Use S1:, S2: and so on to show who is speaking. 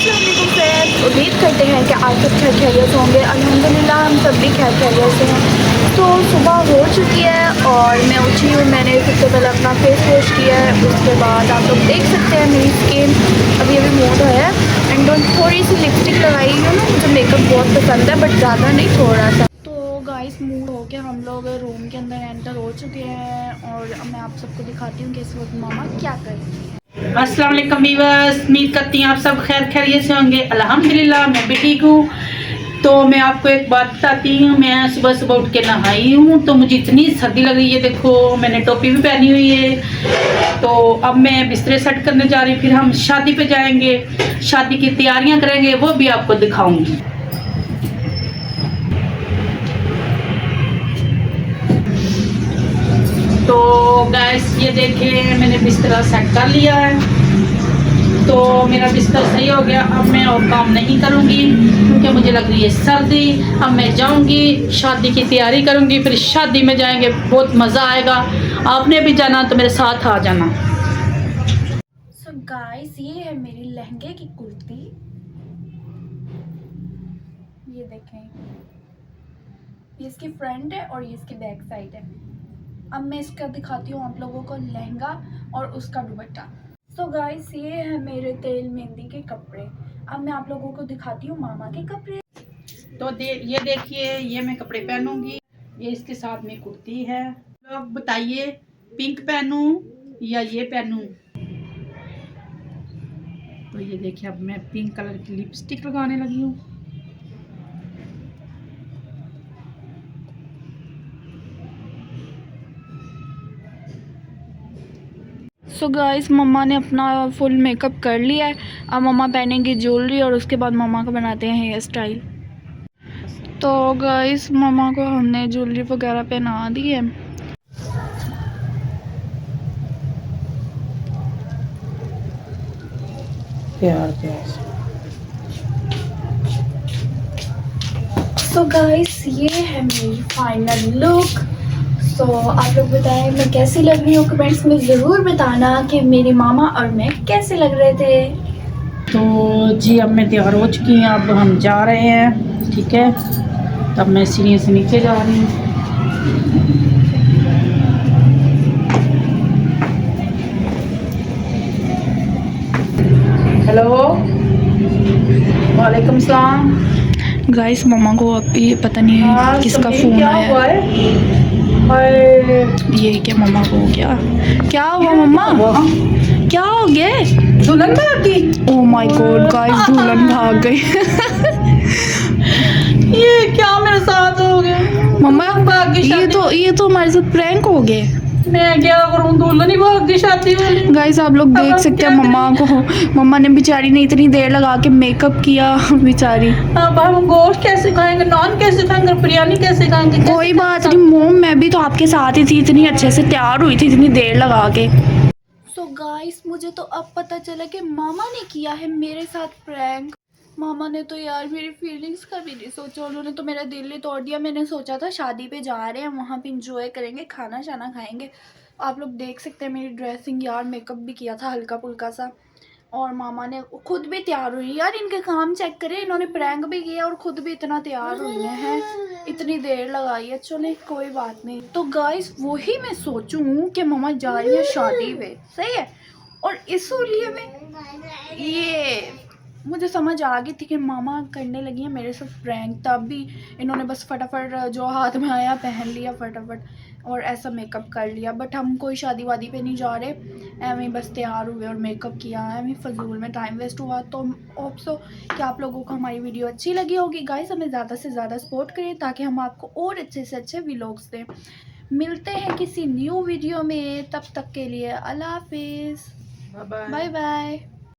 S1: अस्सलाम वालेकुम फ्रेंड्स, उम्मीद करते हैं कि आप सब खैर खैरियत से होंगे। अल्हम्दुलिल्लाह हम सब भी खैर खैरियत से हैं। तो सुबह हो चुकी है और मैं उठी हूँ। मैंने सबसे पहले अपना फेस वॉश किया है, उसके बाद आप लोग देख सकते हैं मेरी स्किन अभी अभी मूड है एंड थोड़ी सी लिपस्टिक लगाई हूँ ना, मुझे मेकअप बहुत पसंद है बट ज़्यादा नहीं, थोड़ा सा। तो गाइस मूड हो के हम लोग रूम के अंदर एंटर हो चुके हैं और अब मैं आप सबको दिखाती हूँ कि इस वक्त मामा क्या कर रही है।
S2: अस्सलाम वालेकुम व्यूअर्स, उम्मीद करती हूँ आप सब खैर खैरियत से होंगे। अल्हम्दुलिल्लाह मैं भी ठीक हूँ। तो मैं आपको एक बात बताती हूँ, मैं सुबह सुबह उठ के नहाई हूँ तो मुझे इतनी सर्दी लग रही है। देखो मैंने टोपी भी पहनी हुई है। तो अब मैं बिस्तरे सेट करने जा रही हूँ, फिर हम शादी पे जाएंगे, शादी की तैयारियाँ करेंगे, वो भी आपको दिखाऊंगी। तो गैस ये देखिए मैंने बिस्तरा सेट कर लिया है। तो मेरा बिस्तर सही हो गया। अब मैं और काम नहीं करूँगी क्योंकि मुझे लग रही है सर्दी। अब मैं जाऊँगी शादी की तैयारी करूँगी, फिर शादी में जाएंगे, बहुत मज़ा आएगा। आपने भी जाना तो मेरे साथ आ जाना।
S1: सो गाइस ये है मेरी लहंगे की कुर्ती, ये देखें, ये इसकी फ्रंट है और ये इसकी बैक साइड है। अब मैं इसका दिखाती हूँ आप लोगों को लहंगा और उसका दुपट्टा। सो गाइस ये है मेरे तेल मेहंदी के कपड़े। अब मैं आप लोगों को दिखाती हूँ मामा के कपड़े।
S2: तो ये देखिए ये मैं कपड़े पहनूंगी, ये इसके साथ में कुर्ती है। लोग बताइए पिंक पहनूं या ये पहनूं। तो ये देखिए अब मैं पिंक कलर की लिपस्टिक लगाने लगी हूँ।
S1: सो गाइस मम्मा ने अपना फुल मेकअप कर लिया है। अब मम्मा पहनेंगी ज्वेलरी और उसके बाद मम्मा को बनाते हैं हेयर स्टाइल। तो गाइस मम्मा को हमने ज्वेलरी वगैरह पहना दी है।
S2: प्यार प्यार।
S1: सो गाइस ये है मेरी फाइनल लुक। सो आप लोग बताएं मैं कैसी लग रही हूँ, कमेंट्स में ज़रूर बताना कि मेरी मामा और मैं कैसे लग रहे थे।
S2: तो जी अब मैं तैयार हो चुकी हूँ, अब हम जा रहे हैं, ठीक है। तब मैं सीढ़ी से नीचे जा रही हूँ। हेलो वालेकुम सलाम।
S1: गाइस मम्मा को अभी पता नहीं किसका फ़ोन आया है। ये क्या मम्मा को हो गया? क्या हुआ मम्मा? क्या हो गया?
S2: दुल्हन भाग गई।
S1: ओह माय गॉड गाइस दुल्हन भाग गई।
S2: ये क्या मेरे साथ हो गया?
S1: मम्मा ये तो हमारे साथ प्रैंक हो गए।
S2: मैं क्या करूं, दुल्हन ही भाग गई शादी वाली।
S1: गाइस आप लोग देख सकते हैं मम्मा को, मम्मा ने बेचारी ने इतनी देर लगा के मेकअप किया बेचारी।
S2: अब हम गोश्त कैसे खाएंगे, नान कैसे खाएंगे, बिरयानी कैसे खाएंगे?
S1: कोई बात नहीं मोम, मैं भी तो आपके साथ ही थी, इतनी अच्छे से तैयार हुई थी इतनी देर लगा के। सो गाइस मुझे तो अब पता चला कि मामा ने किया है मेरे साथ प्रैंक। मामा ने तो यार मेरी फीलिंग्स का भी नहीं सोचा, उन्होंने तो मेरा दिल ही तोड़ दिया। मैंने सोचा था शादी पे जा रहे हैं, वहाँ पे इंजॉय करेंगे, खाना शाना खाएंगे। आप लोग देख सकते हैं मेरी ड्रेसिंग, यार मेकअप भी किया था हल्का फुल्का सा और मामा ने खुद भी तैयार हुई। यार इनके काम चेक करें, इन्होंने प्रैंक भी किया और खुद भी इतना तैयार हुई हैं, इतनी देर लगाई है। चले कोई बात नहीं। तो गाइस वही मैं सोचूं कि मामा जा रही है शादी पे, सही है, और इसलिए मैं ये मुझे समझ आ गई थी कि मामा करने लगी हैं मेरे साथ प्रैंक। तब भी इन्होंने बस फटाफट जो हाथ में आया पहन लिया फटाफट और ऐसा मेकअप कर लिया। बट हम कोई शादी वादी पे नहीं जा रहे, एवं बस तैयार हुए और मेकअप किया, एवं फजूल में टाइम वेस्ट हुआ। तो होप सो कि आप लोगों को हमारी वीडियो अच्छी लगी होगी। गाइस हमें ज़्यादा से ज़्यादा सपोर्ट करें ताकि हम आपको और अच्छे से अच्छे व्लॉग्स दें। मिलते हैं किसी न्यू वीडियो में, तब तक के लिए अल्लाह हाफिज़, बाय बाय।